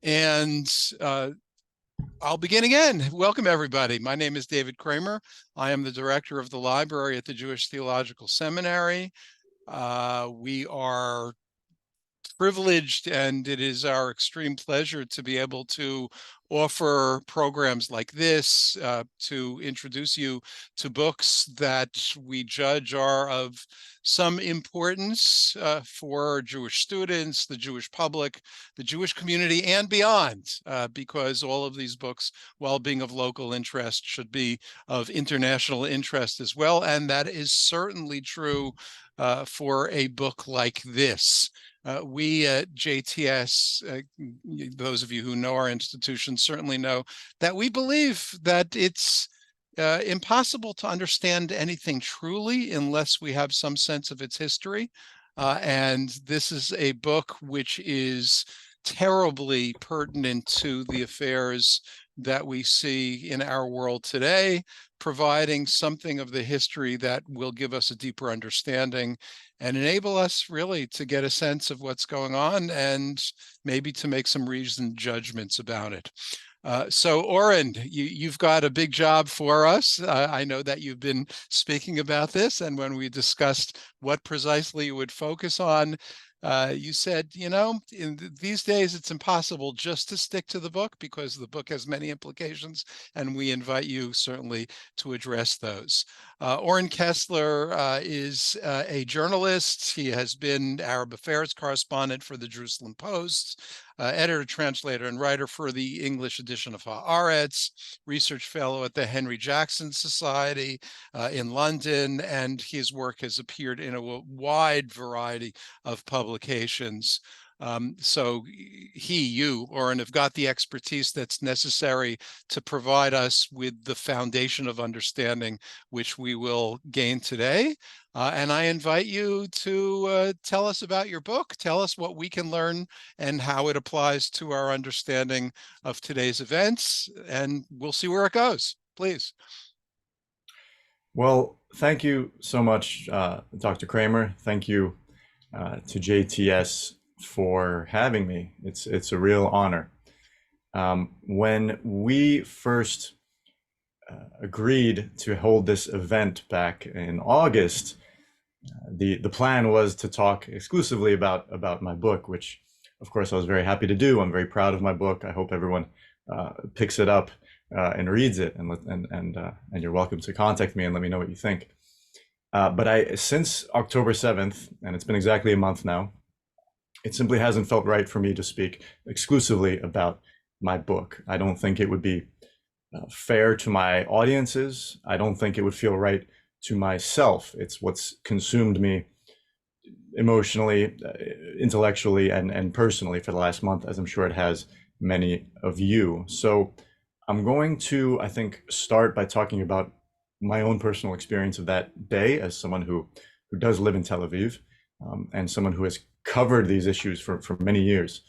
And I'll begin again. Welcome, everybody. My name is David Kramer. I am the director of the library at the Jewish Theological Seminary. We are privileged, and it is our extreme pleasure to be able to offer programs like this to introduce you to books that we judge are of some importance for Jewish students, the Jewish public, the Jewish community, and beyond, because all of these books, while being of local interest, should be of international interest as well. And that is certainly true for a book like this. We at JTS, those of you who know our institution certainly know that we believe that it's impossible to understand anything truly unless we have some sense of its history. And this is a book which is terribly pertinent to the affairs that we see in our world today, providing something of the history that will give us a deeper understanding and enable us really to get a sense of what's going on and maybe to make some reasoned judgments about it. So Oren, you've got a big job for us. I know that you've been speaking about this, and when we discussed what precisely you would focus on, you said, in these days it's impossible just to stick to the book because the book has many implications, and we invite you certainly to address those. Oren Kessler is a journalist. He has been Arab Affairs correspondent for the Jerusalem Post, editor, translator, and writer for the English edition of Haaretz, research fellow at the Henry Jackson Society in London, and his work has appeared in a wide variety of publications. So you, Oren, have got the expertise that's necessary to provide us with the foundation of understanding which we will gain today. And I invite you to tell us about your book, tell us what we can learn and how it applies to our understanding of today's events, and we'll see where it goes. Please. Well, thank you so much, Dr. Kramer. Thank you to JTS for having me. It's a real honor. When we first agreed to hold this event back in August, the plan was to talk exclusively about my book, which of course I was very happy to do. I'm very proud of my book. I hope everyone picks it up and reads it, and you're welcome to contact me and let me know what you think. But since October 7th, and it's been exactly a month now, it simply hasn't felt right for me to speak exclusively about my book. I don't think it would be fair to my audiences. I don't think it would feel right to myself. It's what's consumed me emotionally, intellectually, and personally for the last month, as I'm sure it has many of you. So I'm going to, I think, start by talking about my own personal experience of that day as someone who does live in Tel Aviv, and someone who has covered these issues for many years.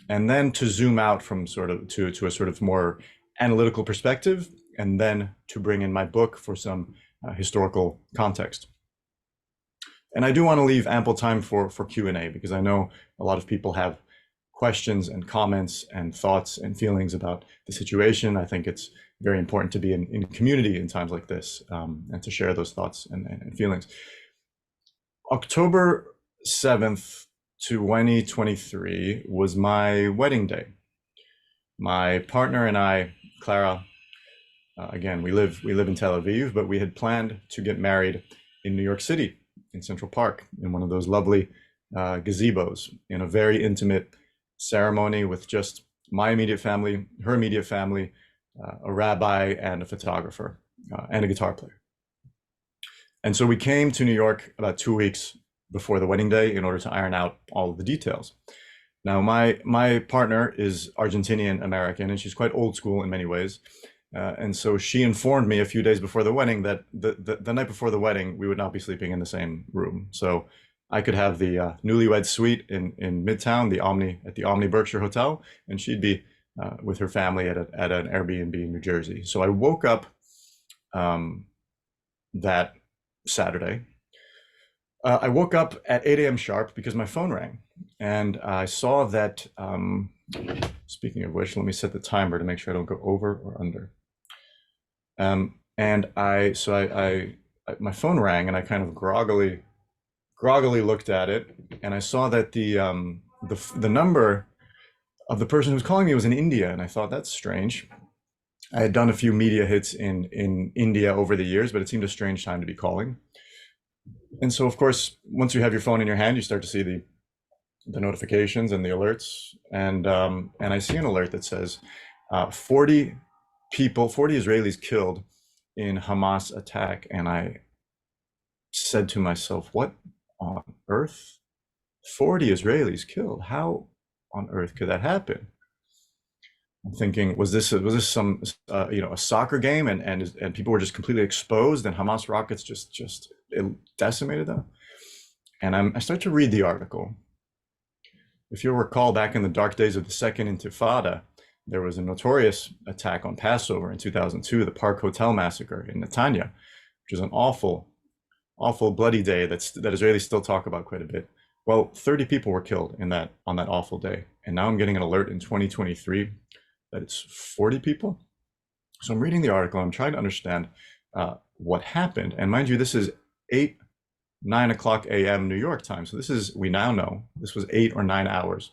And then to zoom out from sort of to a sort of more analytical perspective, and then to bring in my book for some historical context. And I do want to leave ample time for Q&A, because I know a lot of people have questions and comments and thoughts and feelings about the situation. I think it's very important to be in community in times like this, and to share those thoughts and feelings. October 7th, 2023 was my wedding day. My partner and I, Clara, again, we live in Tel Aviv, but we had planned to get married in New York City, in Central Park, in one of those lovely gazebos, in a very intimate ceremony with just my immediate family, her immediate family, a rabbi and a photographer, and a guitar player. And so we came to New York about 2 weeks before the wedding day in order to iron out all of the details. Now, my partner is Argentinian American, and she's quite old school in many ways. And so she informed me a few days before the wedding that the night before the wedding, we would not be sleeping in the same room. So I could have the newlywed suite in Midtown, at the Omni Berkshire Hotel, and she'd be with her family at an Airbnb in New Jersey. So I woke up that Saturday. I woke up at 8 a.m. sharp because my phone rang, and I saw that Speaking of which, let me set the timer to make sure I don't go over or under. And my phone rang, and I kind of groggily looked at it, and I saw that the number of the person who was calling me was in India, and I thought, that's strange. I had done a few media hits in India over the years, but it seemed a strange time to be calling. And so, of course, once you have your phone in your hand, you start to see the notifications and the alerts, and I see an alert that says 40 Israelis killed in Hamas attack, and I said to myself, what on earth? 40 Israelis killed? How on earth could that happen? I'm thinking, was this some a soccer game, and people were just completely exposed, and Hamas rockets just decimated them? And I start to read the article. If you'll recall, back in the dark days of the Second Intifada, there was a notorious attack on Passover in 2002, the Park Hotel massacre in Netanya, which is an awful, bloody day that Israelis still talk about quite a bit. Well, 30 people were killed on that awful day, and now I'm getting an alert in 2023 that it's 40 people. So I'm reading the article. I'm trying to understand what happened, and mind you, this is 9 o'clock a.m. New York time. So we now know this was 8 or 9 hours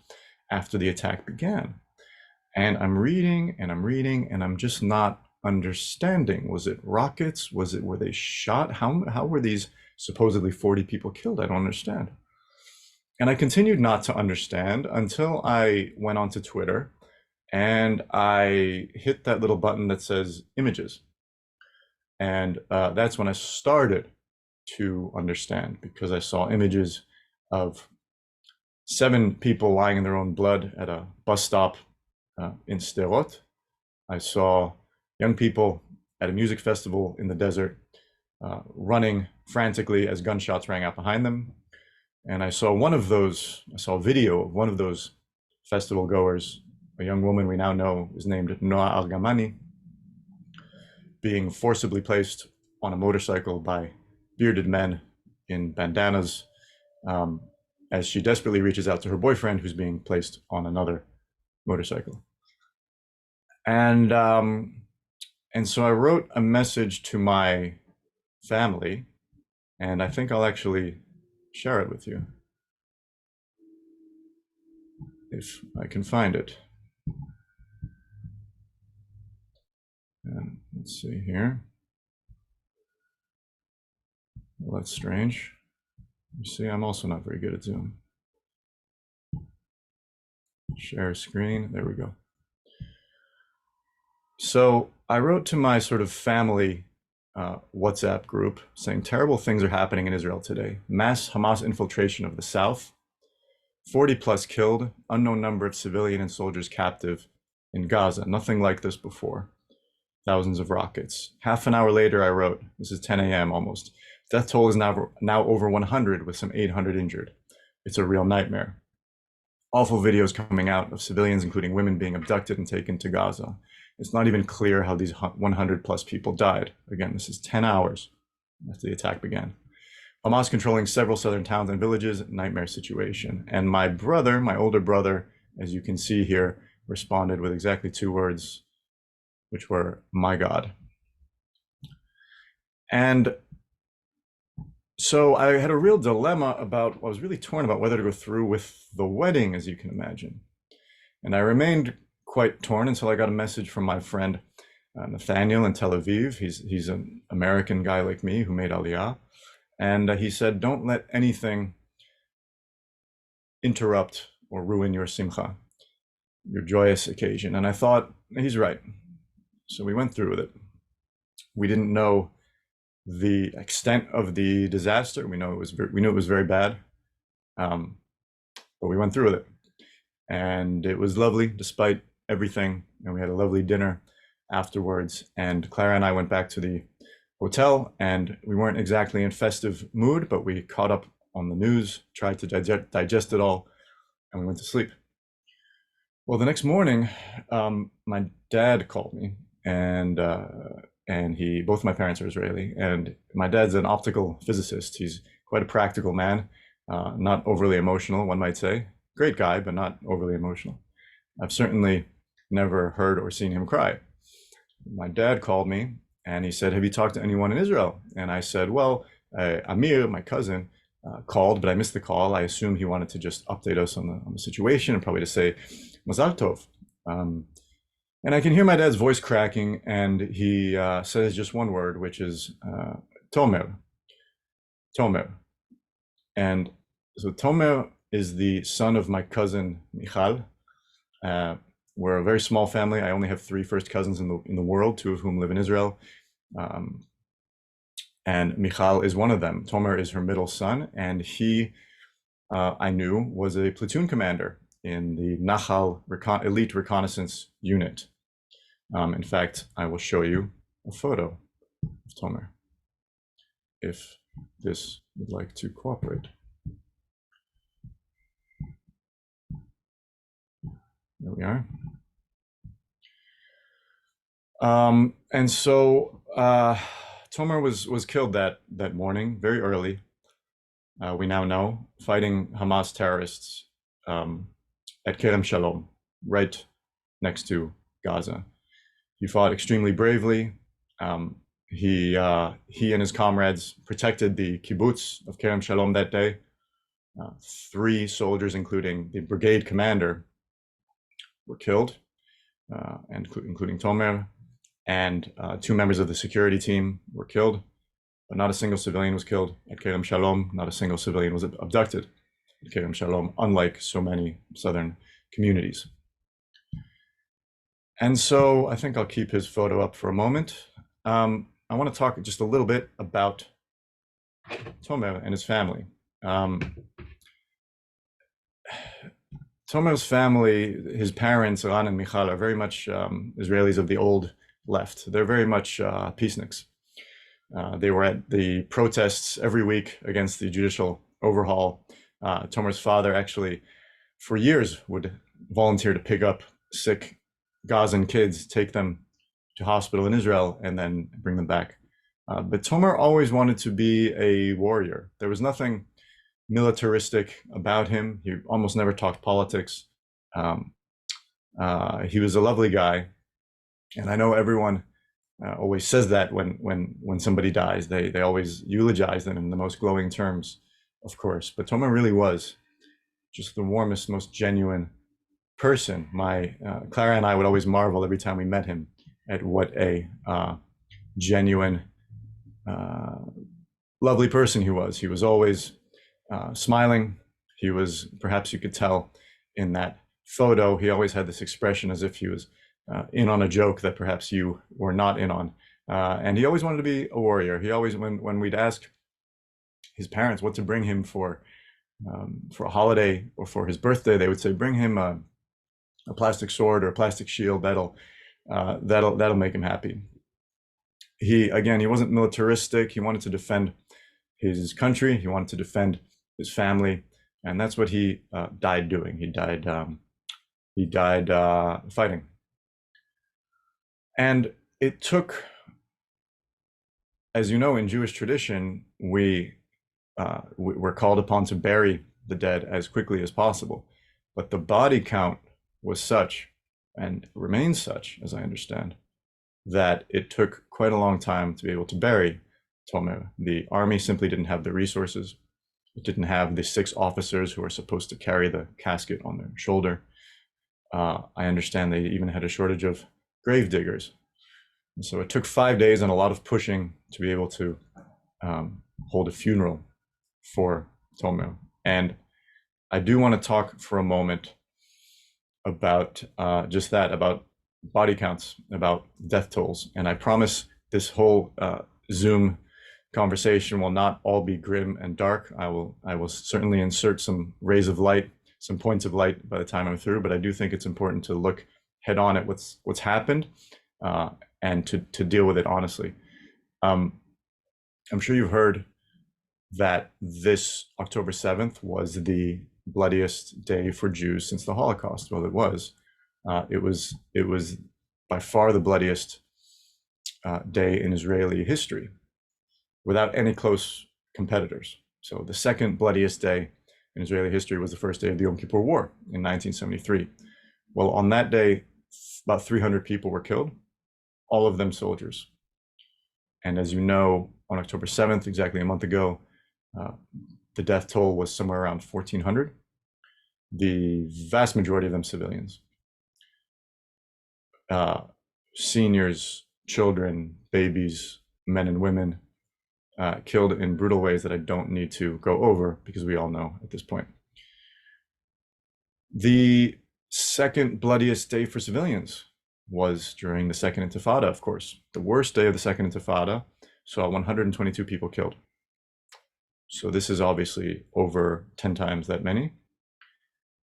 after the attack began. And I'm reading, and I'm just not understanding. Was it rockets? Were they shot? How were these supposedly 40 people killed? I don't understand. And I continued not to understand until I went onto Twitter and I hit that little button that says images. And that's when I started to understand, because I saw images of 7 people lying in their own blood at a bus stop in Sderot. I saw young people at a music festival in the desert running frantically as gunshots rang out behind them. And I saw a video of one of those festival goers, a young woman we now know is named Noa Argamani, being forcibly placed on a motorcycle by bearded men in bandanas as she desperately reaches out to her boyfriend, who's being placed on another motorcycle. And so I wrote a message to my family, and I think I'll actually share it with you if I can find it. And let's see here. Well, that's strange. You see, I'm also not very good at Zoom. Share screen. There we go. So I wrote to my sort of family WhatsApp group saying terrible things are happening in Israel today. Mass Hamas infiltration of the south, 40 plus killed, unknown number of civilian and soldiers captive in Gaza. Nothing like this before. Thousands of rockets. Half an hour later, I wrote, this is 10 a.m. almost. Death toll is now over 100 with some 800 injured. It's a real nightmare. Awful videos coming out of civilians, including women, being abducted and taken to Gaza. It's not even clear how these 100 plus people died. Again, this is 10 hours after the attack began. Hamas controlling several southern towns and villages, nightmare situation. And my brother, my older brother, as you can see here, responded with exactly 2 words, which were, my God. And so I had a real dilemma I was really torn about whether to go through with the wedding, as you can imagine. And I remained quite torn until I got a message from my friend Nathaniel in Tel Aviv. He's an American guy like me who made Aliyah. And he said, don't let anything interrupt or ruin your simcha, your joyous occasion. And I thought, he's right. So we went through with it. We didn't know the extent of the disaster. We knew it was very bad, but we went through with it, and it was lovely despite everything. And we had a lovely dinner afterwards. And Clara and I went back to the hotel, and we weren't exactly in festive mood, but we caught up on the news, tried to digest it all, and we went to sleep. Well, the next morning, my dad called me, and both my parents are Israeli, and my dad's an optical physicist. He's quite a practical man, not overly emotional, one might say. Great guy, but not overly emotional. I've certainly never heard or seen him cry. My dad called me and he said, "Have you talked to anyone in Israel?" And I said, "Well, Amir, my cousin, called, but I missed the call. I assume he wanted to just update us on the situation and probably to say Mazal Tov." And I can hear my dad's voice cracking, and he says just one word, which is Tomer. Tomer. And so Tomer is the son of my cousin Michal. We're a very small family. I only have 3 first cousins in the world, 2 of whom live in Israel. And Michal is one of them. Tomer is her middle son, and he, I knew, was a platoon commander in the Nahal elite reconnaissance unit. In fact, I will show you a photo of Tomer, if this would like to cooperate. There we are. And so Tomer was killed that morning, very early. We now know, fighting Hamas terrorists at Kerem Shalom, right next to Gaza. He fought extremely bravely. He and his comrades protected the kibbutz of Kerem Shalom that day. 3 soldiers, including the brigade commander, were killed, and including Tomer, and 2 members of the security team were killed, but not a single civilian was killed at Kerem Shalom. Not a single civilian was abducted at Kerem Shalom, unlike so many southern communities. And so I think I'll keep his photo up for a moment. I want to talk just a little bit about Tomer and his family. Tomer's family, his parents, Ran and Michal, are very much Israelis of the old left. They're very much peaceniks. They were at the protests every week against the judicial overhaul. Tomer's father actually, for years, would volunteer to pick up sick Gazan kids, take them to hospital in Israel, and then bring them back. But Tomer always wanted to be a warrior. There was nothing militaristic about him. He almost never talked politics. He was a lovely guy, and I know everyone always says that when somebody dies, they always eulogize them in the most glowing terms, of course. But Tomer really was just the warmest, most genuine person. My Clara and I would always marvel every time we met him at what a genuine, lovely person he was. He was always smiling. He was, perhaps you could tell in that photo, he always had this expression as if he was in on a joke that perhaps you were not in on. And he always wanted to be a warrior. He always, when we'd ask his parents what to bring him for a holiday or for his birthday, they would say, bring him a plastic sword or a plastic shield. That'll make him happy. He wasn't militaristic. He wanted to defend his country. He wanted to defend his family, and that's what he died doing. He died fighting. And it took, as you know, in Jewish tradition, we're called upon to bury the dead as quickly as possible, but the body count was such, and remains such, as I understand, that it took quite a long time to be able to bury Tomer. The army simply didn't have the resources. It didn't have the 6 officers who are supposed to carry the casket on their shoulder. I understand they even had a shortage of grave diggers. And so it took 5 days and a lot of pushing to be able to hold a funeral for Tomer. And I do want to talk for a moment about just that, about body counts, about death tolls. And I promise this whole Zoom conversation will not all be grim and dark. I will certainly insert some rays of light, some points of light by the time I'm through, but I do think it's important to look head on at what's happened and to deal with it honestly. I'm sure you've heard that this October 7th was the bloodiest day for Jews since the Holocaust. Well, it was. It was by far the bloodiest day in Israeli history, without any close competitors. So the second bloodiest day in Israeli history was the first day of the Yom Kippur War in 1973, Well, on that day, about 300 people were killed, all of them soldiers. And as you know, on October 7th, exactly a month ago, the death toll was somewhere around 1,400. The vast majority of them civilians. Seniors, children, babies, men and women, killed in brutal ways that I don't need to go over because we all know at this point. The second bloodiest day for civilians was during the Second Intifada, of course. The worst day of the Second Intifada saw 122 people killed. So this is obviously over 10 times that many.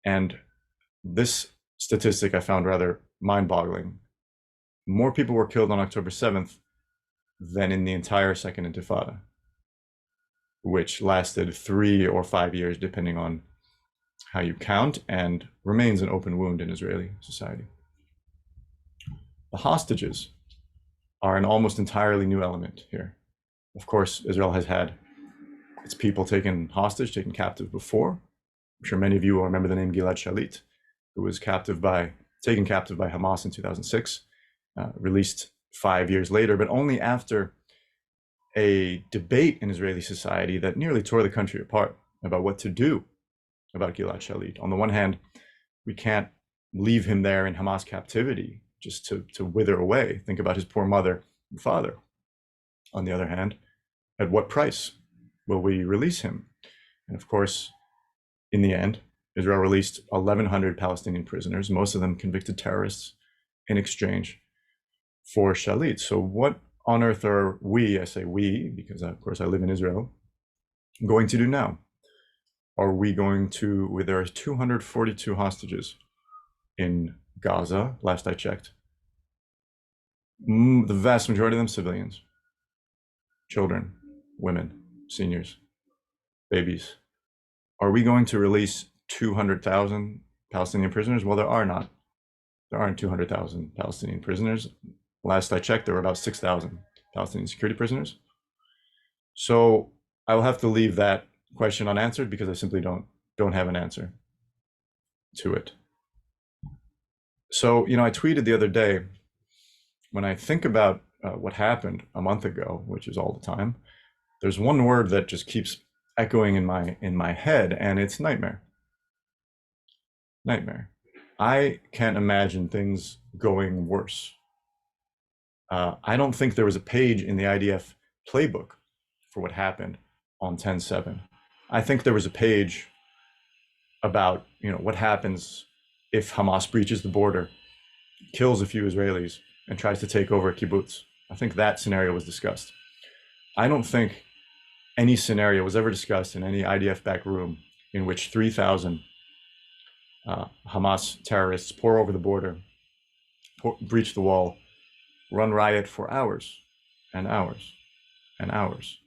And this statistic I found rather mind-boggling. More people were killed on October 7th than in the entire Second Intifada, which lasted 3 or 5 years, depending on how you count, and remains an open wound in Israeli society. The hostages are an almost entirely new element here. Of course, Israel has had its people taken hostage, taken captive before. I'm sure many of you will remember the name Gilad Shalit, who was taken captive by Hamas in 2006, released 5 years later, but only after a debate in Israeli society that nearly tore the country apart about what to do about Gilad Shalit. On the one hand, we can't leave him there in Hamas captivity just to wither away. Think about his poor mother and father. On the other hand, at what price will we release him? And of course, in the end, Israel released 1,100 Palestinian prisoners, most of them convicted terrorists, in exchange for Shalit. So what on earth are we, I say we, because of course I live in Israel, going to do now? Are we going to, there are 242 hostages in Gaza, last I checked. The vast majority of them civilians, children, women, seniors, babies. Are we going to release 200,000 Palestinian prisoners? Well, there aren't 200,000 Palestinian prisoners. Last I checked, there were about 6,000 Palestinian security prisoners. So I will have to leave that question unanswered because I simply don't have an answer to it. So, I tweeted the other day, when I think about what happened a month ago, which is all the time, there's one word that just keeps echoing in my head, and it's nightmare. Nightmare. I can't imagine things going worse. I don't think there was a page in the IDF playbook for what happened on 10/7. I think there was a page about, what happens if Hamas breaches the border, kills a few Israelis, and tries to take over a kibbutz. I think that scenario was discussed. I don't think any scenario was ever discussed in any IDF back room in which 3,000 Hamas terrorists pour over the border, breach the wall, run riot for hours and hours and hours,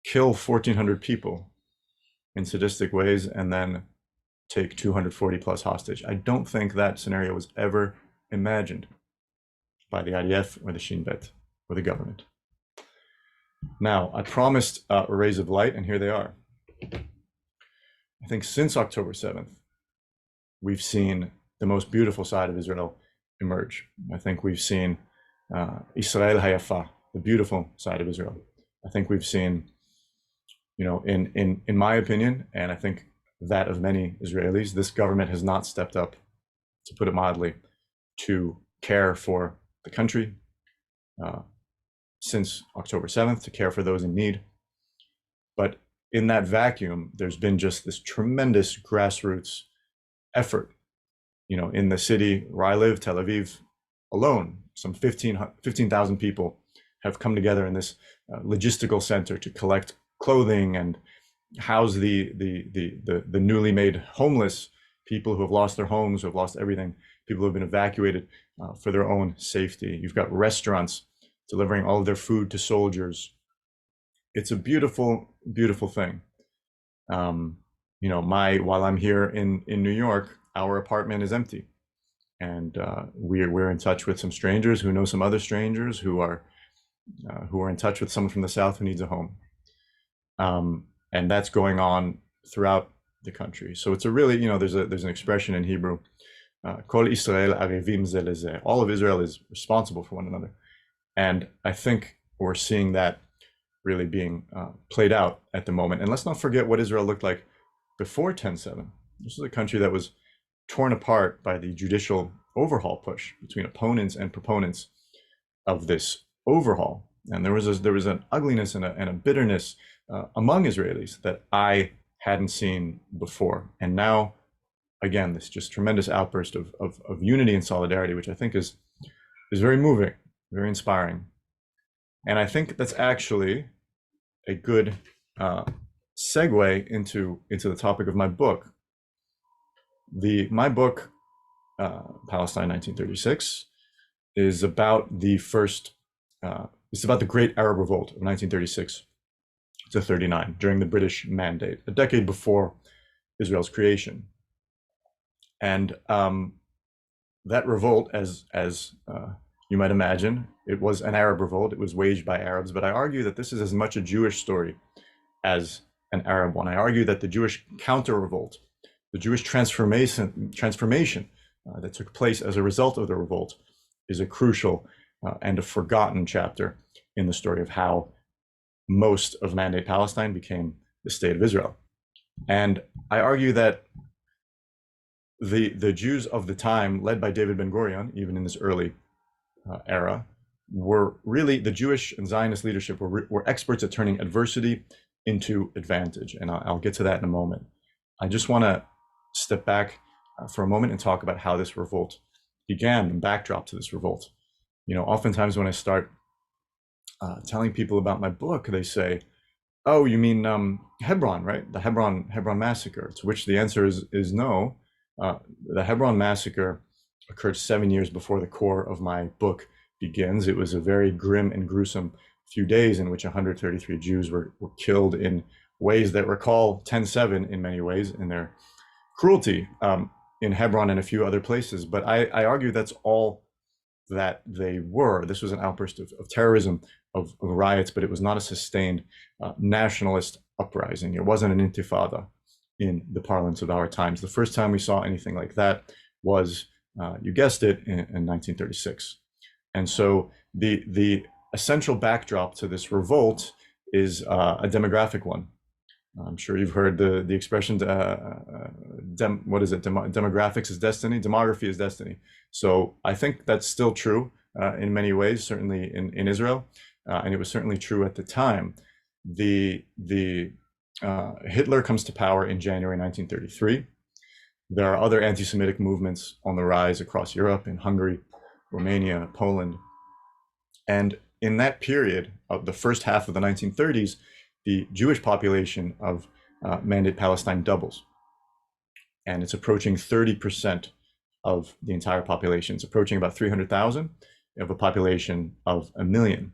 kill 1,400 people in sadistic ways, and then take 240 plus hostage. I don't think that scenario was ever imagined by the IDF or the Shin Bet or the government. Now, I promised rays of light, and here they are. I think since October 7th, we've seen the most beautiful side of Israel emerge. I think we've seen Israel Hayafa, the beautiful side of Israel. I think we've seen, in my opinion, and I think that of many Israelis, this government has not stepped up, to put it mildly, to care for the country since October 7th, to care for those in need. But in that vacuum, there's been just this tremendous grassroots effort. In the city where I live, Tel Aviv alone, some 15,000 people have come together in this logistical center to collect clothing and house the newly made homeless, people who have lost their homes, who have lost everything, people who have been evacuated for their own safety. You've got restaurants delivering all of their food to soldiers. It's a beautiful, beautiful thing. While I'm here in New York, our apartment is empty, and we're in touch with some strangers who know some other strangers who are in touch with someone from the South who needs a home. And that's going on throughout the country. So it's a really, there's an expression in Hebrew, Kol Israel arevim ze leze. All of Israel is responsible for one another. And I think we're seeing that really being played out at the moment. And let's not forget what Israel looked like before 10/7. This is a country that was torn apart by the judicial overhaul push between opponents and proponents of this overhaul. And there was an ugliness and a bitterness among Israelis that I hadn't seen before. And now, again, this just tremendous outburst of unity and solidarity, which I think is very moving, very inspiring. And I think that's actually a good segue into the topic of my book. My book, Palestine 1936, is about the Great Arab Revolt of 1936 to 39 during the British Mandate, a decade before Israel's creation. And that revolt, as you might imagine, it was an Arab revolt. It was waged by Arabs, but I argue that this is as much a Jewish story as an Arab one. I argue that the Jewish counter-revolt, the Jewish transformation that took place as a result of the revolt, is a crucial and a forgotten chapter in the story of how most of Mandate Palestine became the state of Israel. And I argue that the Jews of the time, led by David Ben-Gurion, even in this early era, were really, the Jewish and Zionist leadership were experts at turning adversity into advantage. And I'll get to that in a moment. I just want to step back for a moment and talk about how this revolt began, and backdrop to this revolt. Oftentimes when I start telling people about my book, they say, "Oh, you mean Hebron, right? The Hebron massacre?" To which the answer is no. The Hebron massacre occurred 7 years before the core of my book begins. It was a very grim and gruesome few days in which 133 Jews were killed in ways that recall 10/7 in many ways in their cruelty in Hebron and a few other places. But I argue that's all that they were. This was an outburst of terrorism, of riots, but it was not a sustained nationalist uprising. It wasn't an intifada in the parlance of our times. The first time we saw anything like that was, you guessed it, in 1936. And so the essential backdrop to this revolt is a demographic one. I'm sure you've heard the expression, what is it? Demographics is destiny. Demography is destiny. So I think that's still true in many ways, certainly in Israel, and it was certainly true at the time. Hitler comes to power in January 1933. There are other anti-Semitic movements on the rise across Europe, in Hungary, Romania, Poland. And in that period of the first half of the 1930s, the Jewish population of Mandate Palestine doubles. And it's approaching 30% of the entire population. It's approaching about 300,000 of a population of 1 million.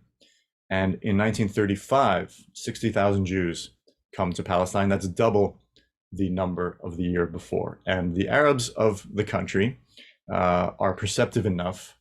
And in 1935, 60,000 Jews come to Palestine. That's double the number of the year before. And the Arabs of the country are perceptive enough,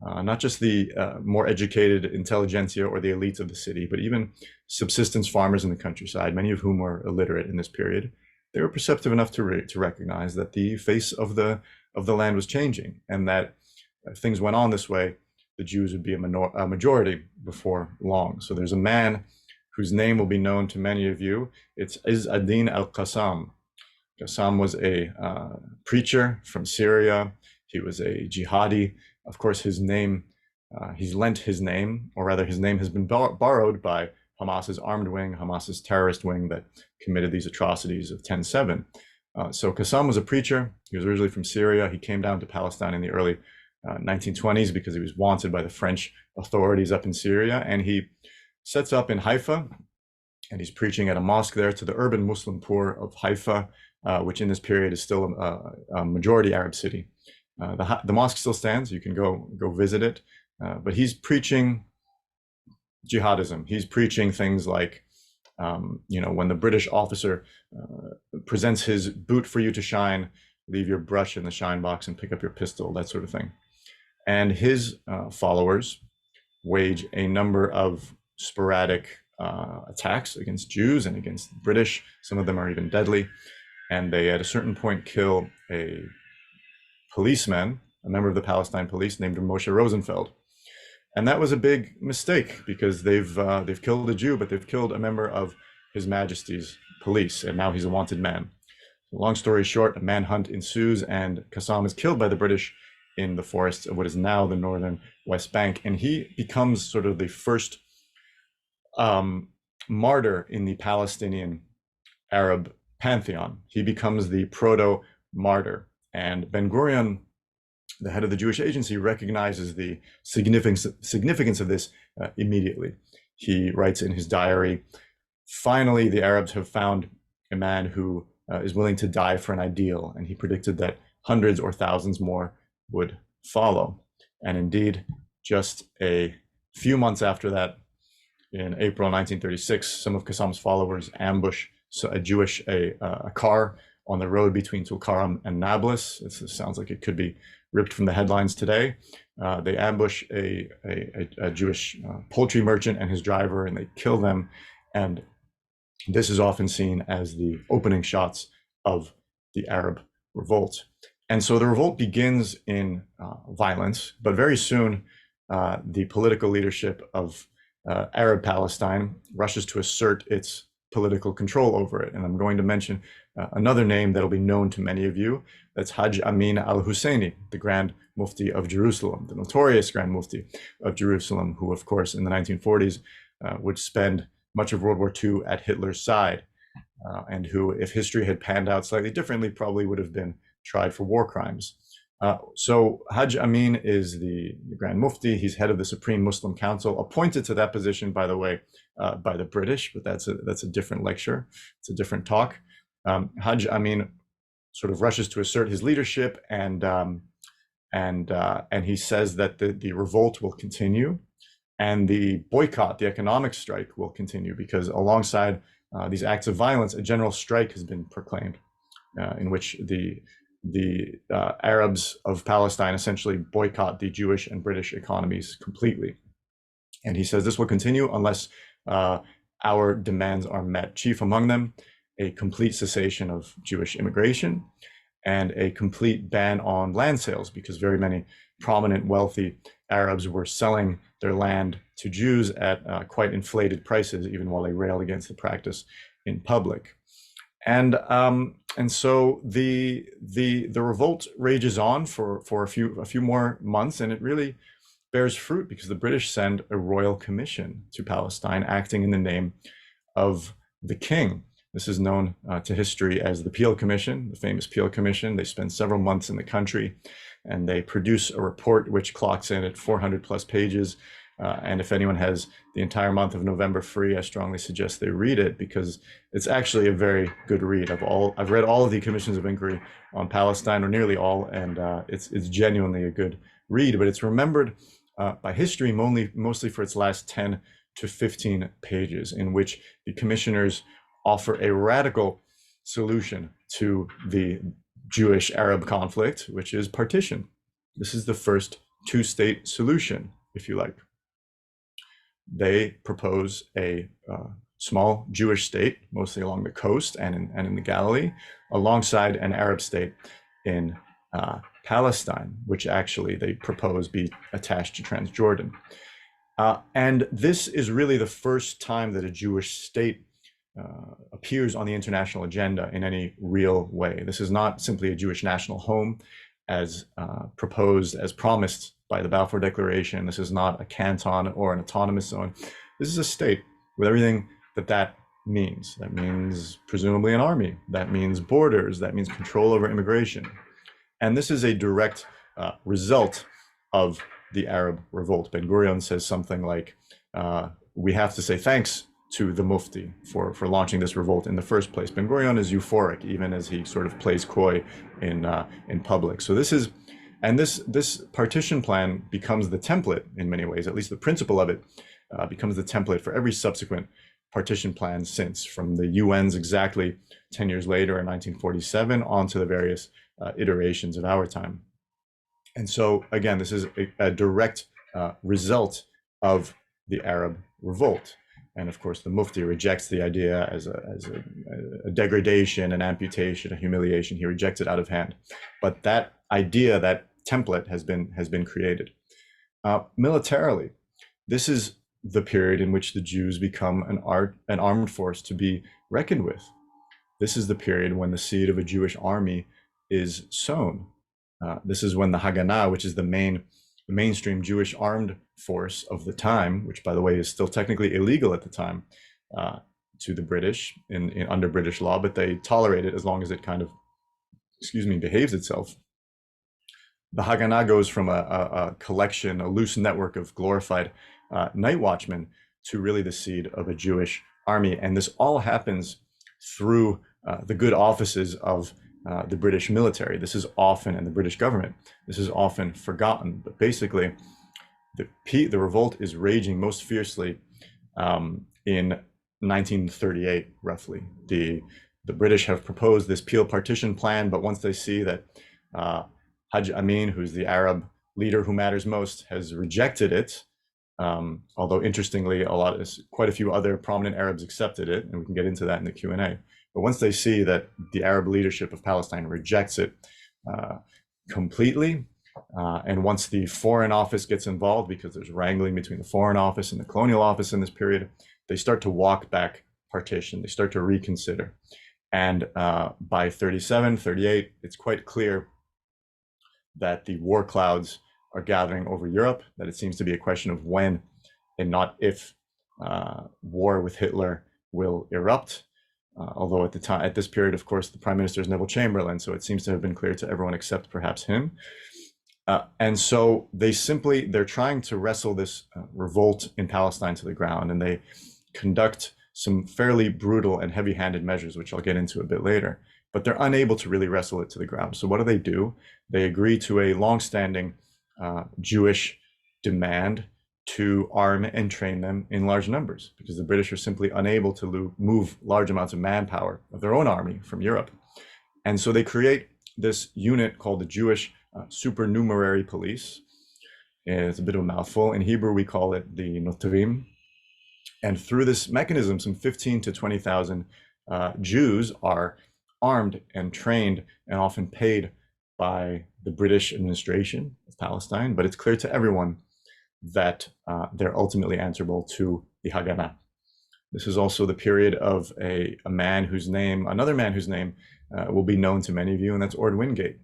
not just the more educated intelligentsia or the elites of the city, but even subsistence farmers in the countryside, many of whom were illiterate in this period. They were perceptive enough to recognize that the face of the land was changing, and that if things went on this way, the Jews would be a majority before long. So there's a man whose name will be known to many of you. It's Izz ad-Din al-Qassam. Qassam was a preacher from Syria. He was a jihadi. Of course, his name, he's lent his name, or rather his name has been borrowed by Hamas's armed wing, Hamas's terrorist wing that committed these atrocities of 10/7. So Qassam was a preacher. He was originally from Syria. He came down to Palestine in the early 1920s because he was wanted by the French authorities up in Syria. And he sets up in Haifa, and he's preaching at a mosque there to the urban Muslim poor of Haifa, which in this period is still a majority Arab city. The mosque still stands. You can go visit it, but he's preaching jihadism. He's preaching things like, when the British officer presents his boot for you to shine, leave your brush in the shine box and pick up your pistol, that sort of thing. And his followers wage a number of sporadic attacks against Jews and against the British. Some of them are even deadly. and they at a certain point kill a policeman, a member of the Palestine police named Moshe Rosenfeld. And that was a big mistake because they've killed a Jew, but they've killed a member of His Majesty's police, and now he's a wanted man. Long story short, a manhunt ensues, and Qassam is killed by the British in the forests of what is now the northern West Bank, and he becomes sort of the first martyr in the Palestinian Arab pantheon. He becomes the proto-martyr, and Ben-Gurion, the head of the Jewish Agency, recognizes the significance of this immediately. He writes in his diary, "Finally, the Arabs have found a man who is willing to die for an ideal," and he predicted that hundreds or thousands more would follow. And indeed, just a few months after that, in April 1936, some of Qassam's followers ambush a car on the road between Tulkarm and Nablus. This sounds like it could be ripped from the headlines today. They ambush a Jewish poultry merchant and his driver, and they kill them. And this is often seen as the opening shots of the Arab revolt. And so the revolt begins in violence, but very soon the political leadership of Arab Palestine rushes to assert its political control over it. And I'm going to mention another name that'll be known to many of you. That's Hajj Amin al-Husseini, the Grand Mufti of Jerusalem, the notorious Grand Mufti of Jerusalem, who of course in the 1940s would spend much of World War II at Hitler's side, and who, if history had panned out slightly differently, probably would have been tried for war crimes. So Hajj Amin is the Grand Mufti. He's head of the Supreme Muslim Council, appointed to that position, by the way, by the British, but that's a different lecture. It's a different talk. Hajj Amin sort of rushes to assert his leadership, and he says that the revolt will continue, and the boycott, the economic strike, will continue, because alongside these acts of violence, a general strike has been proclaimed, in which the Arabs of Palestine essentially boycott the Jewish and British economies completely. And he says this will continue unless our demands are met. Chief among them, a complete cessation of Jewish immigration and a complete ban on land sales, because very many prominent, wealthy Arabs were selling their land to Jews at quite inflated prices, even while they railed against the practice in public. And so the revolt rages on for a few more months, and it really bears fruit because the British send a royal commission to Palestine, acting in the name of the king. This is known to history as the Peel Commission, the famous Peel Commission. They spend several months in the country, and they produce a report which clocks in at 400 plus pages. And if anyone has the entire month of November free, I strongly suggest they read it, because it's actually a very good read. I've read all of the commissions of inquiry on Palestine, or nearly all, and it's genuinely a good read. But it's remembered by history mostly for its last 10 to 15 pages, in which the commissioners offer a radical solution to the Jewish-Arab conflict, which is partition. This is the first two-state solution, if you like. They propose a small Jewish state, mostly along the coast and in the Galilee, alongside an Arab state in Palestine, which actually they propose be attached to Transjordan. And this is really the first time that a Jewish state appears on the international agenda in any real way. This is not simply a Jewish national home as proposed, as promised by the Balfour Declaration. This is not a canton or an autonomous zone. This is a state with everything that means. That means presumably an army. That means borders. That means control over immigration. And this is a direct result of the Arab revolt. Ben-Gurion says something like, we have to say thanks to the Mufti for launching this revolt in the first place. Ben-Gurion is euphoric, even as he sort of plays coy in public. So this partition plan becomes the template in many ways, at least the principle of it becomes the template for every subsequent partition plan since, from the UN's exactly 10 years later in 1947 on to the various iterations of our time. And so again, this is a direct result of the Arab revolt. And of course, the Mufti rejects the idea as a degradation, an amputation, a humiliation. He rejects it out of hand. But that idea, that template has been created. Militarily, this is the period in which the Jews become an armed force to be reckoned with. This is the period when the seed of a Jewish army is sown. This is when the Haganah, which is the mainstream Jewish armed force of the time, which by the way is still technically illegal at the time to the British under British law, but they tolerate it as long as it kind of, behaves itself. The Haganah goes from a collection, a loose network of glorified night watchmen to really the seed of a Jewish army. And this all happens through the good offices of the British military. This is often, and the British government, this is often forgotten. But basically, the revolt is raging most fiercely in 1938, roughly. The British have proposed this Peel partition plan, but once they see that Hajj Amin, who's the Arab leader who matters most, has rejected it, although interestingly, quite a few other prominent Arabs accepted it, and we can get into that in the Q&A. But once they see that the Arab leadership of Palestine rejects it completely, and once the Foreign Office gets involved, because there's wrangling between the Foreign Office and the Colonial Office in this period, they start to walk back partition. They start to reconsider. And by 37, 38, it's quite clear that the war clouds are gathering over Europe, that it seems to be a question of when and not if war with Hitler will erupt. Although at this period, of course, the Prime Minister is Neville Chamberlain, so it seems to have been clear to everyone except perhaps him. And so they're trying to wrestle this revolt in Palestine to the ground, and they conduct some fairly brutal and heavy-handed measures, which I'll get into a bit later. But they're unable to really wrestle it to the ground. So what do? They agree to a long-standing Jewish demand to arm and train them in large numbers, because the British are simply unable to move large amounts of manpower of their own army from Europe. And so they create this unit called the Jewish Supernumerary Police. It's a bit of a mouthful. In Hebrew, we call it the Notrim. And through this mechanism, some 15 to 20,000 Jews are armed and trained and often paid by the British administration of Palestine. But it's clear to everyone that they're ultimately answerable to the Haganah. This is also the period of another man whose name will be known to many of you, and that's Orde Wingate.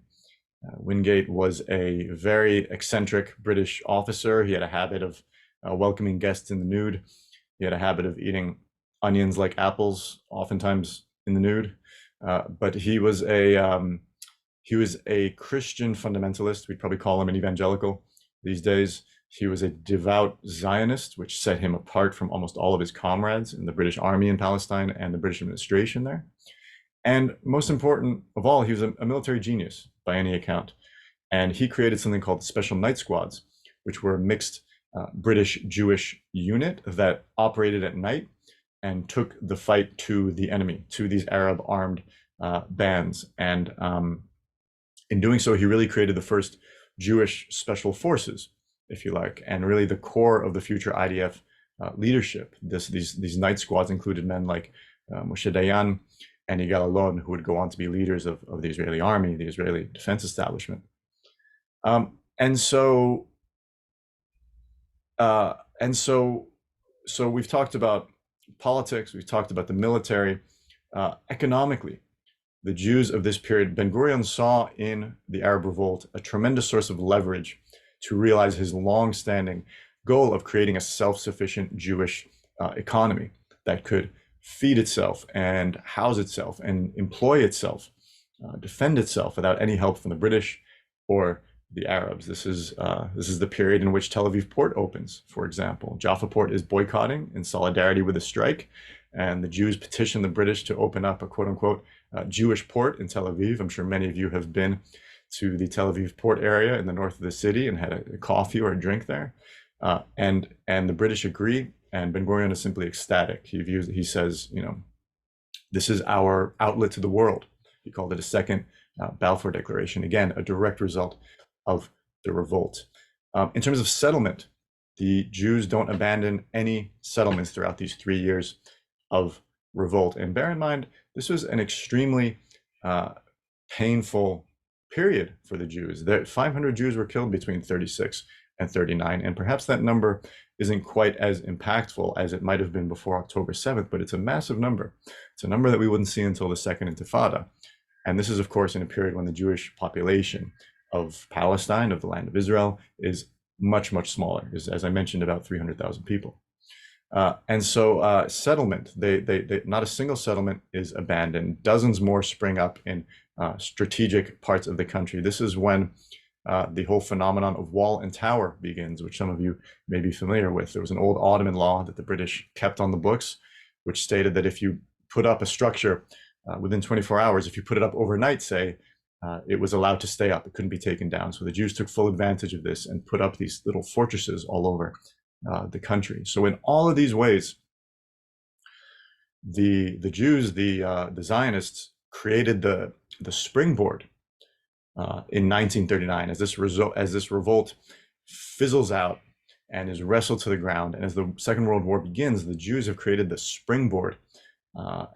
Wingate was a very eccentric British officer. He had a habit of welcoming guests in the nude. He had a habit of eating onions like apples, oftentimes in the nude. But he was a Christian fundamentalist. We'd probably call him an evangelical these days. He was a devout Zionist, which set him apart from almost all of his comrades in the British Army in Palestine and the British administration there. And most important of all, he was a military genius by any account. And he created something called Special Night Squads, which were a mixed British-Jewish unit that operated at night and took the fight to the enemy, to these Arab armed bands. And in doing so, he really created the first Jewish special forces, if you like, and really the core of the future IDF leadership. These night squads included men like Moshe Dayan and Yigal Allon, who would go on to be leaders of the Israeli army, the Israeli defense establishment. So we've talked about politics, we've talked about the military. Economically, the Jews of this period, Ben-Gurion saw in the Arab revolt a tremendous source of leverage to realize his long-standing goal of creating a self-sufficient Jewish economy that could feed itself and house itself and employ itself, defend itself without any help from the British or the Arabs. This is the period in which Tel Aviv port opens, for example. Jaffa port is boycotting in solidarity with the strike, and the Jews petition the British to open up a quote-unquote Jewish port in Tel Aviv. I'm sure many of you have been to the Tel Aviv port area in the north of the city and had a coffee or a drink there. And the British agree, and Ben-Gurion is simply ecstatic. He says, this is our outlet to the world. He called it a second Balfour Declaration. Again, a direct result of the revolt. In terms of settlement, the Jews don't abandon any settlements throughout these 3 years of revolt. And bear in mind, this was an extremely painful period for the Jews. 500 Jews were killed between 36 and 39, and perhaps that number isn't quite as impactful as it might have been before October 7th, but it's a massive number. It's a number that we wouldn't see until the Second Intifada. And this is, of course, in a period when the Jewish population of Palestine, of the land of Israel, is much, much smaller. Is, as I mentioned, about 300,000 people. And so settlement, not a single settlement is abandoned. Dozens more spring up in strategic parts of the country. This is when the whole phenomenon of wall and tower begins, which some of you may be familiar with. There was an old Ottoman law that the British kept on the books, which stated that if you put up a structure within 24 hours, if you put it up overnight, say, it was allowed to stay up. It couldn't be taken down. So the Jews took full advantage of this and put up these little fortresses all over the country. So in all of these ways, the Jews, the Zionists, created the springboard in 1939 as this revolt fizzles out and is wrestled to the ground. And as the Second World War begins, the Jews have created the springboard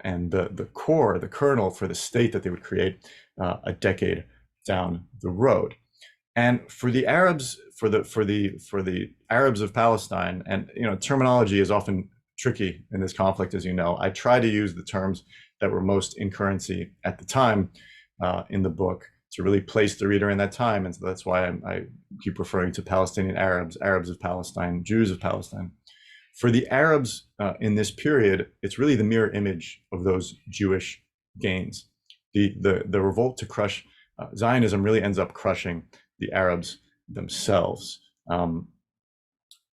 and the core, the kernel for the state that they would create a decade down the road. And for the Arabs, for the Arabs of Palestine, and terminology is often tricky in this conflict, as you know. I try to use the terms that were most in currency at the time in the book to really place the reader in that time, and so that's why I keep referring to Palestinian Arabs, Arabs of Palestine, Jews of Palestine. For the Arabs in this period, it's really the mirror image of those Jewish gains. The revolt to crush Zionism really ends up crushing the Arabs themselves.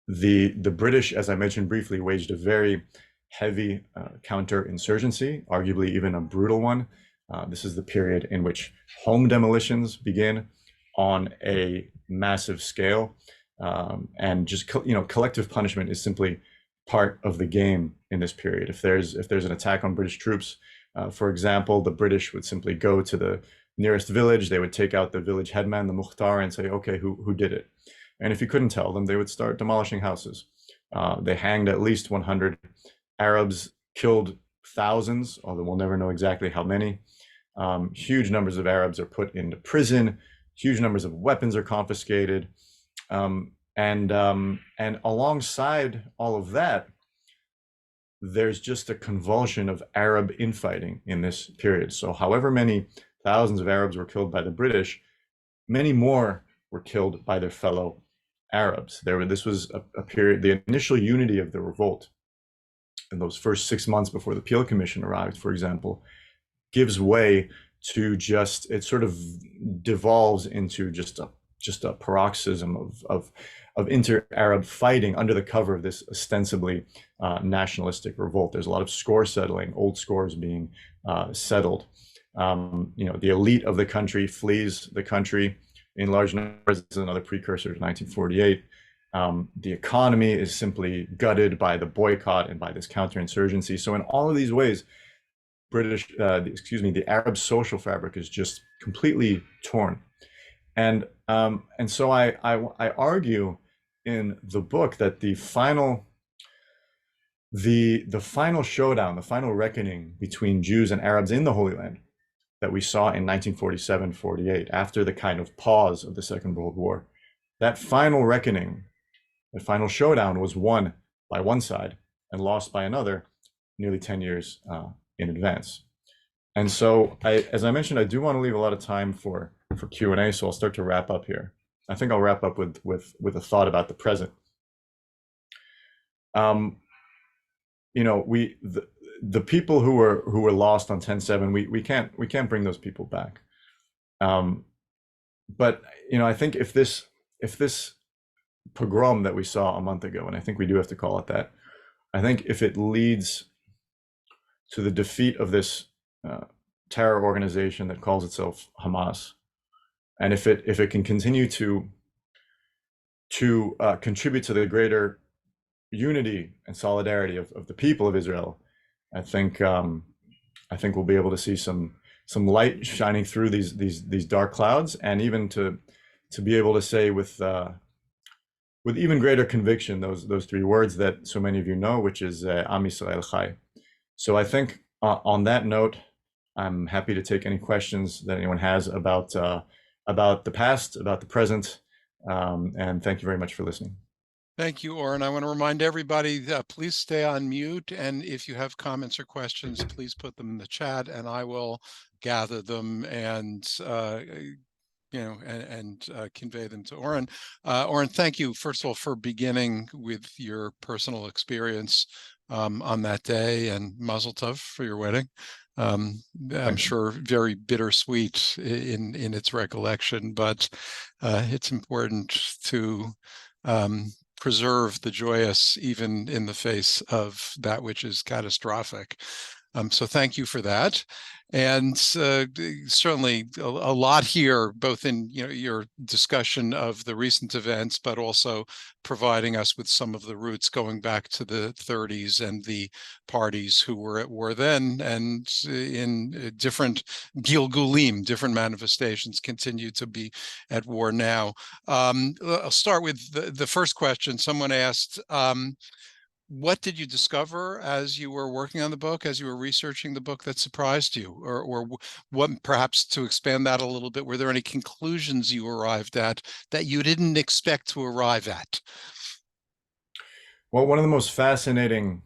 The British, as I mentioned briefly, waged a very heavy counterinsurgency, arguably even a brutal one. This is the period in which home demolitions begin on a massive scale, and just collective punishment is simply part of the game in this period. If there's an attack on British troops, for example, the British would simply go to the nearest village. They would take out the village headman, the Mukhtar, and say, okay, who did it? And if you couldn't tell them, they would start demolishing houses. They hanged at least 100 Arabs, killed thousands, although we'll never know exactly how many. Huge numbers of Arabs are put into prison. Huge numbers of weapons are confiscated. And alongside all of that, there's just a convulsion of Arab infighting in this period. So however many thousands of Arabs were killed by the British, many more were killed by their fellow Arabs. This was a period, the initial unity of the revolt in those first 6 months before the Peel Commission arrived, for example, gives way to it sort of devolves into just a paroxysm of inter-Arab fighting under the cover of this ostensibly nationalistic revolt. There's a lot of score settling, old scores being settled. The elite of the country flees the country in large numbers. This is another precursor to 1948. The economy is simply gutted by the boycott and by this counterinsurgency. So in all of these ways, the Arab social fabric is just completely torn. And so I argue in the book that the final showdown, the final reckoning between Jews and Arabs in the Holy Land that we saw in 1947-48, after the kind of pause of the Second World War, that final reckoning, the final showdown was won by one side and lost by another nearly 10 years in advance. And so, as I mentioned, I do want to leave a lot of time for Q&A, so I'll start to wrap up here. I think I'll wrap up with a thought about the present. The people who were lost on 10/7, we can't bring those people back. But I think if this pogrom that we saw a month ago, and I think we do have to call it that, I think if it leads to the defeat of this terror organization that calls itself Hamas, and if it can continue to contribute to the greater unity and solidarity of the people of Israel, I think we'll be able to see some light shining through these dark clouds, and even to be able to say with with even greater conviction those three words that so many of you know, which is Am Yisrael Chai. So I think on that note, I'm happy to take any questions that anyone has about the past, about the present, and thank you very much for listening. Thank you, Oren. I want to remind everybody that please stay on mute, and if you have comments or questions, please put them in the chat, and I will gather them and convey them to Oren. Oren, thank you, first of all, for beginning with your personal experience on that day, and Mazel Tov for your wedding. I'm sure very bittersweet in its recollection, but it's important to preserve the joyous even in the face of that which is catastrophic. So thank you for that. And certainly a lot here, both in your discussion of the recent events, but also providing us with some of the roots going back to the 30s and the parties who were at war then, and in different Gilgulim, different manifestations, continue to be at war now. I'll start with the first question. Someone asked, what did you discover as you were working on the book, as you were researching the book, that surprised you? Or what, perhaps to expand that a little bit, were there any conclusions you arrived at that you didn't expect to arrive at? Well, one of the most fascinating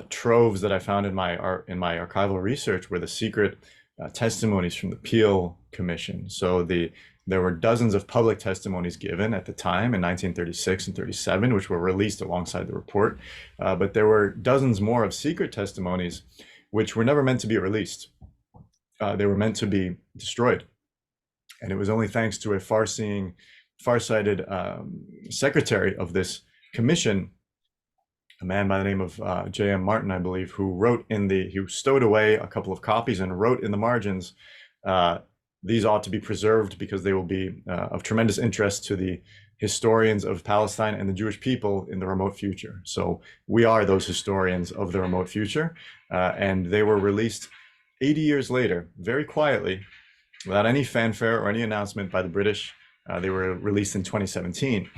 troves that I found in my archival research were the secret testimonies from the Peel Commission. So there were dozens of public testimonies given at the time in 1936 and 37, which were released alongside the report. But there were dozens more of secret testimonies, which were never meant to be released. They were meant to be destroyed. And it was only thanks to a far-sighted secretary of this commission, a man by the name of J.M. Martin, I believe, who stowed away a couple of copies and wrote in the margins, these ought to be preserved because they will be of tremendous interest to the historians of Palestine and the Jewish people in the remote future. So we are those historians of the remote future. And they were released 80 years later, very quietly, without any fanfare or any announcement by the British. They were released in 2017.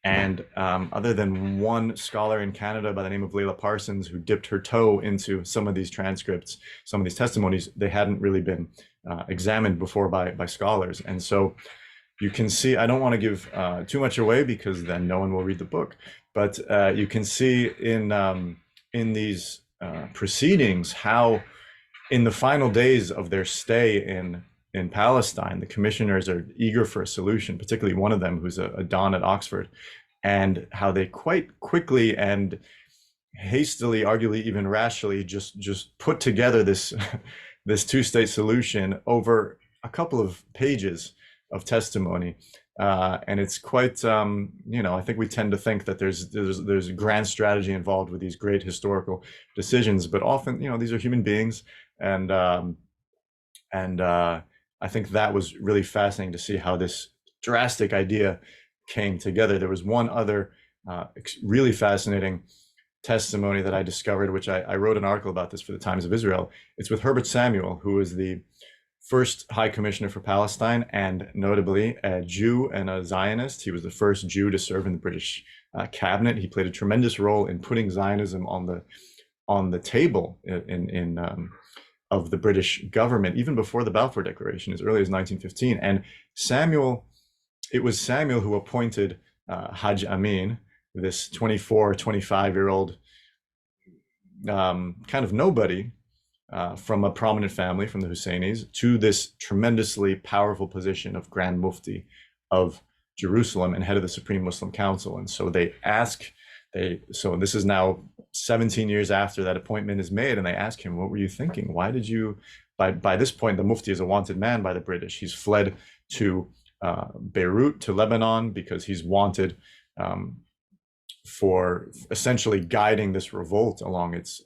And other than one scholar in Canada by the name of Layla Parsons, who dipped her toe into some of these transcripts, some of these testimonies, they hadn't really been examined before by scholars. And so you can see, I don't want to give too much away because then no one will read the book, but you can see in these proceedings how in the final days of their stay in Palestine, the commissioners are eager for a solution, particularly one of them who's a Don at Oxford, and how they quite quickly and hastily, arguably even rashly, just put together this this two-state solution over a couple of pages of testimony. And it's quite, I think we tend to think that there's a grand strategy involved with these great historical decisions, but often, these are human beings, and I think that was really fascinating to see how this drastic idea came together. There was one other really fascinating testimony that I discovered, which I wrote an article about this for the Times of Israel. It's with Herbert Samuel, who is the first High Commissioner for Palestine, and notably a Jew and a Zionist. He was the first Jew to serve in the British cabinet. He played a tremendous role in putting Zionism on the table of the British government, even before the Balfour Declaration, as early as 1915. And it was Samuel who appointed Haj Amin, this 24, 25-year-old kind of nobody from a prominent family, from the Husseinis, to this tremendously powerful position of Grand Mufti of Jerusalem and head of the Supreme Muslim Council. And so so this is now 17 years after that appointment is made, and they ask him, what were you thinking? Why did you, by this point, the Mufti is a wanted man by the British. He's fled to Beirut, to Lebanon, because he's wanted for essentially guiding this revolt along its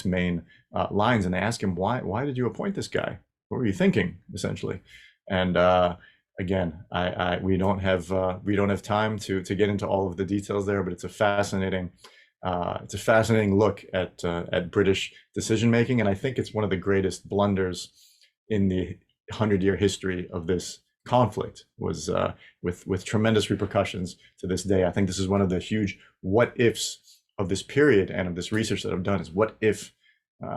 main lines. And they ask him, why did you appoint this guy? What were you thinking, essentially? And again, we don't have time to get into all of the details there, but it's a fascinating look at British decision making, and I think it's one of the greatest blunders in the 100-year history of this conflict was with tremendous repercussions to this day. I think this is one of the huge what ifs of this period and of this research that I've done is what if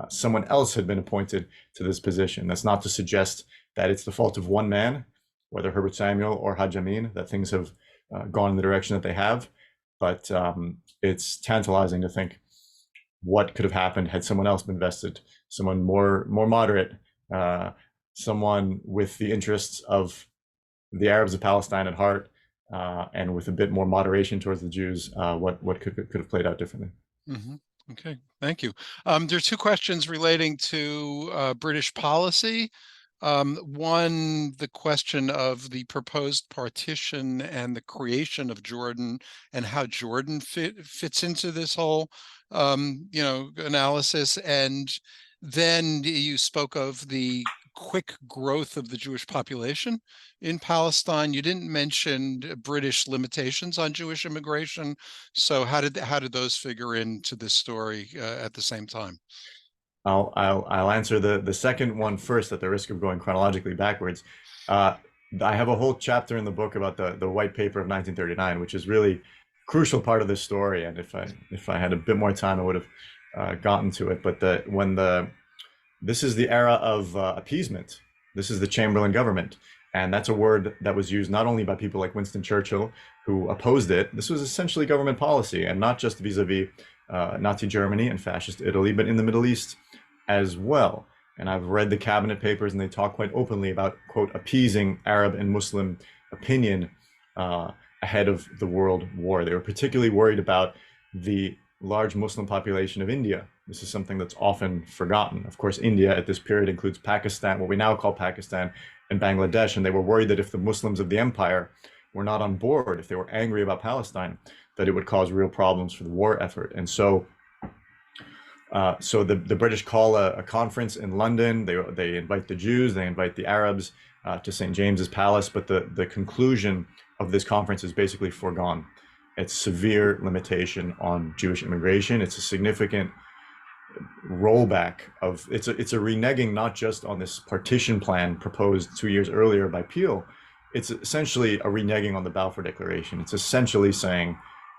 someone else had been appointed to this position. That's not to suggest that it's the fault of one man, whether Herbert Samuel or Haj Amin, that things have gone in the direction that they have. But it's tantalizing to think what could have happened had someone else been vested, someone more moderate, someone with the interests of the Arabs of Palestine at heart, and with a bit more moderation towards the Jews. What could have played out differently? Mm-hmm. Okay, thank you. There are two questions relating to British policy. One, the question of the proposed partition and the creation of Jordan and how Jordan fits into this whole, analysis. And then you spoke of the quick growth of the Jewish population in Palestine. You didn't mention British limitations on Jewish immigration. So how did those figure into this story at the same time? I'll answer the second one first at the risk of going chronologically backwards. I have a whole chapter in the book about the white paper of 1939, which is really crucial part of this story. And if I had a bit more time, I would have gotten to it. But this is the era of appeasement. This is the Chamberlain government. And that's a word that was used not only by people like Winston Churchill, who opposed it. This was essentially government policy, and not just vis-a-vis Nazi Germany and fascist Italy, but in the Middle East as well. And I've read the cabinet papers, and they talk quite openly about, quote, appeasing Arab and Muslim opinion ahead of the World War. They were particularly worried about the large Muslim population of India. This is something that's often forgotten. Of course, India at this period includes Pakistan, what we now call Pakistan, and Bangladesh. And they were worried that if the Muslims of the empire were not on board, if they were angry about Palestine, that it would cause real problems for the war effort. And so the British call a conference in London. They invite the Jews, they invite the Arabs to St. James's Palace, but the conclusion of this conference is basically foregone. It's severe limitation on Jewish immigration. It's a significant rollback of it's a reneging not just on this partition plan proposed 2 years earlier by Peel. It's essentially a reneging on the Balfour Declaration. It's essentially saying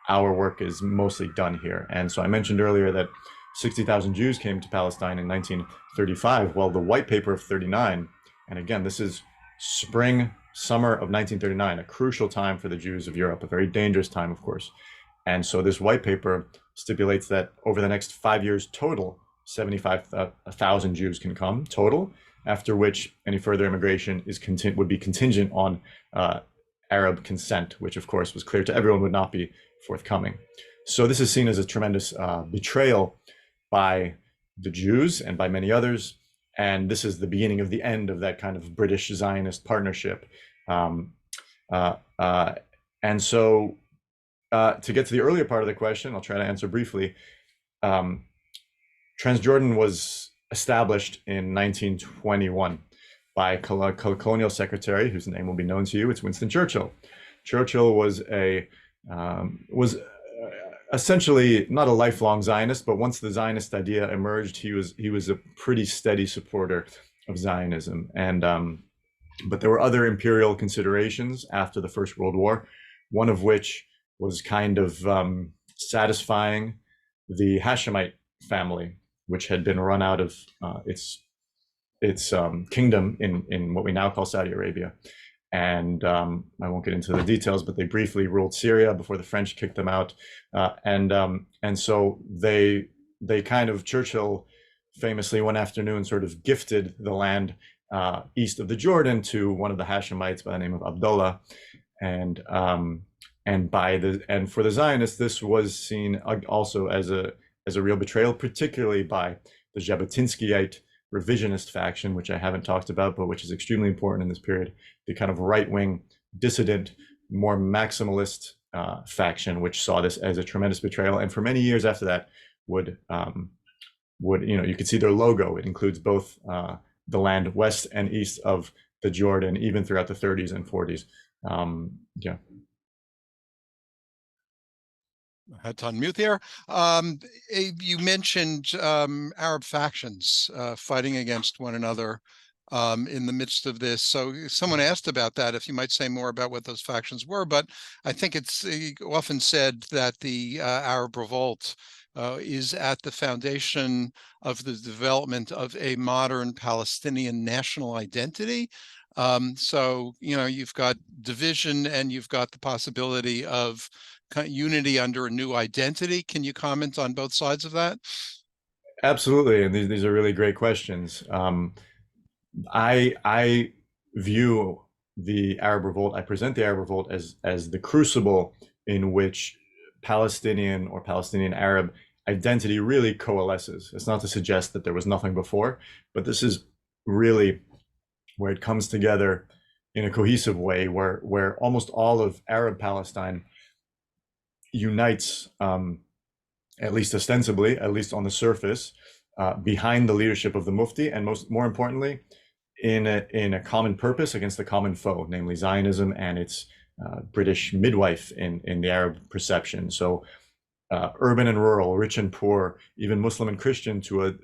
our work is mostly done here. And so I mentioned earlier that 60,000 Jews came to Palestine in 1935. Well, the white paper of 39, and again, this is summer of 1939, a crucial time for the Jews of Europe, a very dangerous time, of course. And so this white paper stipulates that over the next 5 years total, 75,000 Jews can come total, after which any further immigration would be contingent on Arab consent, which of course was clear to everyone would not be forthcoming. So this is seen as a tremendous betrayal by the Jews and by many others. And this is the beginning of the end of that kind of British Zionist partnership. And so to get to the earlier part of the question, I'll try to answer briefly. Transjordan was established in 1921 by a colonial secretary whose name will be known to you. It's Winston Churchill. Churchill was essentially not a lifelong Zionist, but once the Zionist idea emerged, he was a pretty steady supporter of Zionism. And but there were other imperial considerations after the First World War, one of which was kind of satisfying the Hashemite family, which had been run out of its kingdom in what we now call Saudi Arabia. And I won't get into the details, but they briefly ruled Syria before the French kicked them out. And so they kind of, Churchill famously one afternoon sort of gifted the land east of the Jordan to one of the Hashemites by the name of Abdullah. And for the Zionists, this was seen also as a real betrayal, particularly by the Jabotinskiite revisionist faction, which I haven't talked about, but which is extremely important in this period, the kind of right-wing, dissident, more maximalist faction, which saw this as a tremendous betrayal. And for many years after that would you could see their logo. It includes both the land west and east of the Jordan, even throughout the 30s and 40s. Yeah. I had to unmute there. You mentioned Arab factions fighting against one another in the midst of this. So someone asked about that, if you might say more about what those factions were, but I think it's often said that the Arab revolt is at the foundation of the development of a modern Palestinian national identity. So, you've got division and you've got the possibility of unity under a new identity. Can you comment on both sides of that? Absolutely, and these are really great questions. I view the Arab Revolt. I present the Arab Revolt as the crucible in which Palestinian or Palestinian Arab identity really coalesces. It's not to suggest that there was nothing before, but this is really where it comes together in a cohesive way, where almost all of Arab Palestine unites, at least ostensibly, at least on the surface, behind the leadership of the Mufti, and more importantly, in a common purpose against a common foe, namely Zionism and its British midwife in the Arab perception. So urban and rural, rich and poor, even Muslim and Christian to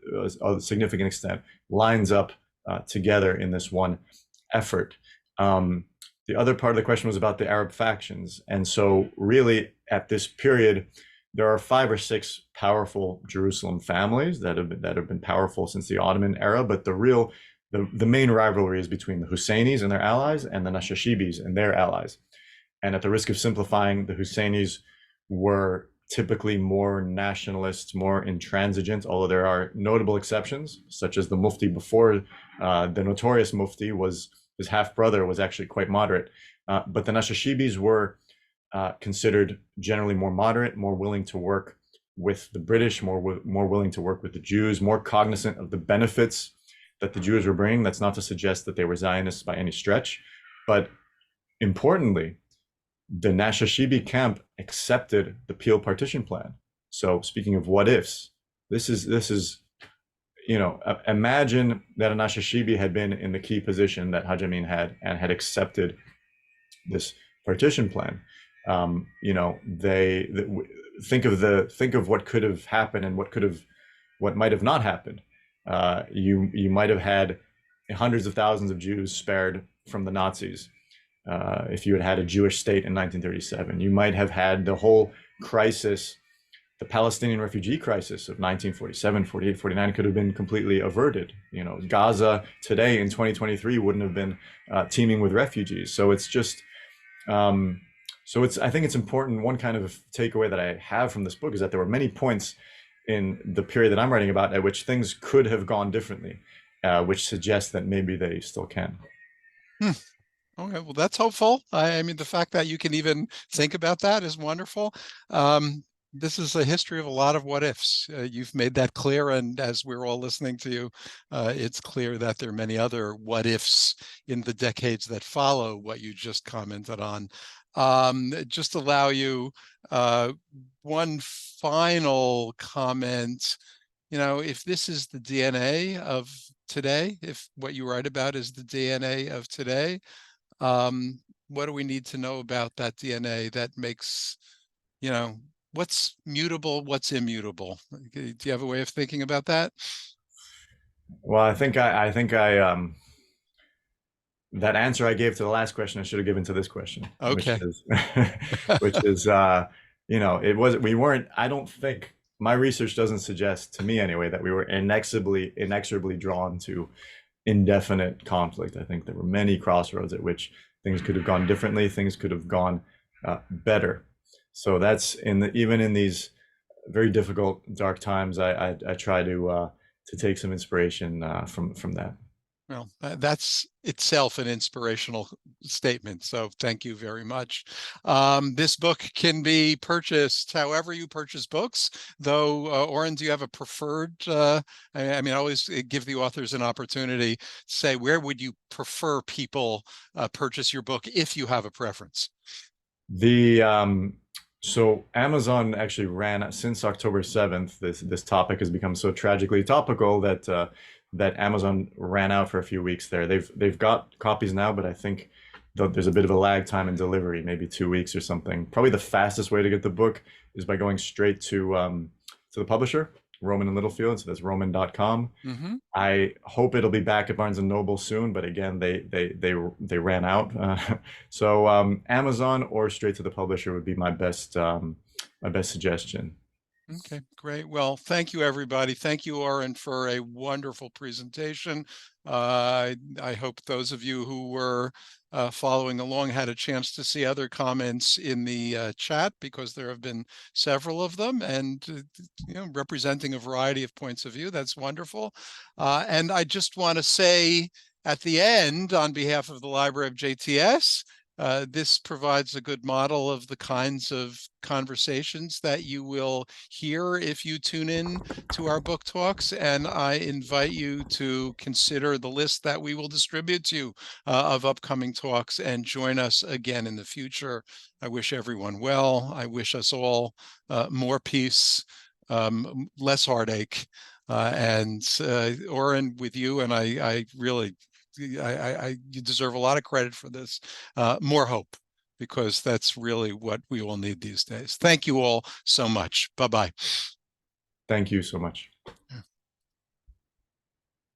a significant extent, lines up together in this one effort. The other part of the question was about the Arab factions. And so really at this period, there are 5 or 6 powerful Jerusalem families that have been powerful since the Ottoman era, but the main rivalry is between the Husseinis and their allies and the Nashashibis and their allies. And at the risk of simplifying, the Husseinis were typically more nationalist, more intransigent, although there are notable exceptions, such as the Mufti before the notorious Mufti his half-brother was actually quite moderate. But the Nashashibis were considered generally more moderate, more willing to work with the British, more willing to work with the Jews, more cognizant of the benefits that the Jews were bringing. That's not to suggest that they were Zionists by any stretch, but importantly, the Nashashibi camp accepted the Peel partition plan. So speaking of what ifs, this is imagine that a Nashashibi had been in the key position that Haj Amin had and had accepted this partition plan. They think of what could have happened and what might have not happened. You might have had hundreds of thousands of Jews spared from the Nazis. If you had had a Jewish state in 1937, you might have had the whole crisis, the Palestinian refugee crisis of 1947, 48, 49 could have been completely averted. Gaza today in 2023 wouldn't have been teeming with refugees. So it's just, I think it's important. One kind of takeaway that I have from this book is that there were many points in the period that I'm writing about at which things could have gone differently, which suggests that maybe they still can. Okay, well, that's hopeful. I mean, the fact that you can even think about that is wonderful. This is a history of a lot of what ifs. You've made that clear, and as we're all listening to you, it's clear that there are many other what ifs in the decades that follow what you just commented on. Just allow you one final comment. If this is the DNA of today, if what you write about is the DNA of today, what do we need to know about that DNA that makes, what's mutable, what's immutable? Do you have a way of thinking about that? Well, I think that answer I gave to the last question, I should have given to this question, Okay. which is, we weren't, I don't think, my research doesn't suggest, to me anyway, that we were inexorably drawn to indefinite conflict. I think there were many crossroads at which things could have gone differently, things could have gone better. So that's even in these very difficult, dark times, I try to take some inspiration from that. Well, that's itself an inspirational statement. So thank you very much. This book can be purchased however you purchase books, though, Oren, do you have a preferred, I always give the authors an opportunity to say, where would you prefer people purchase your book if you have a preference? So Amazon actually ran, since October 7th, this topic has become so tragically topical that Amazon ran out for a few weeks there. They've got copies now, but I think there's a bit of a lag time in delivery, maybe 2 weeks or something. Probably the fastest way to get the book is by going straight to the publisher Roman in Littlefield, so that's roman.com. Mm-hmm. I hope it'll be back at Barnes and Noble soon, but again, they ran out. So Amazon or straight to the publisher would be my best suggestion. Okay, great. Well, thank you, everybody. Thank you, Oren, for a wonderful presentation. I hope those of you who were following along had a chance to see other comments in the chat, because there have been several of them, and representing a variety of points of view. That's wonderful. And I just want to say at the end, on behalf of the Library of JTS, this provides a good model of the kinds of conversations that you will hear if you tune in to our book talks. And I invite you to consider the list that we will distribute to you of upcoming talks, and join us again in the future. I wish everyone well. I wish us all more peace, less heartache. And Oren, with you, and I really, you deserve a lot of credit for this. More hope, because that's really what we all need these days. Thank you all so much. Bye-bye. Thank you so much.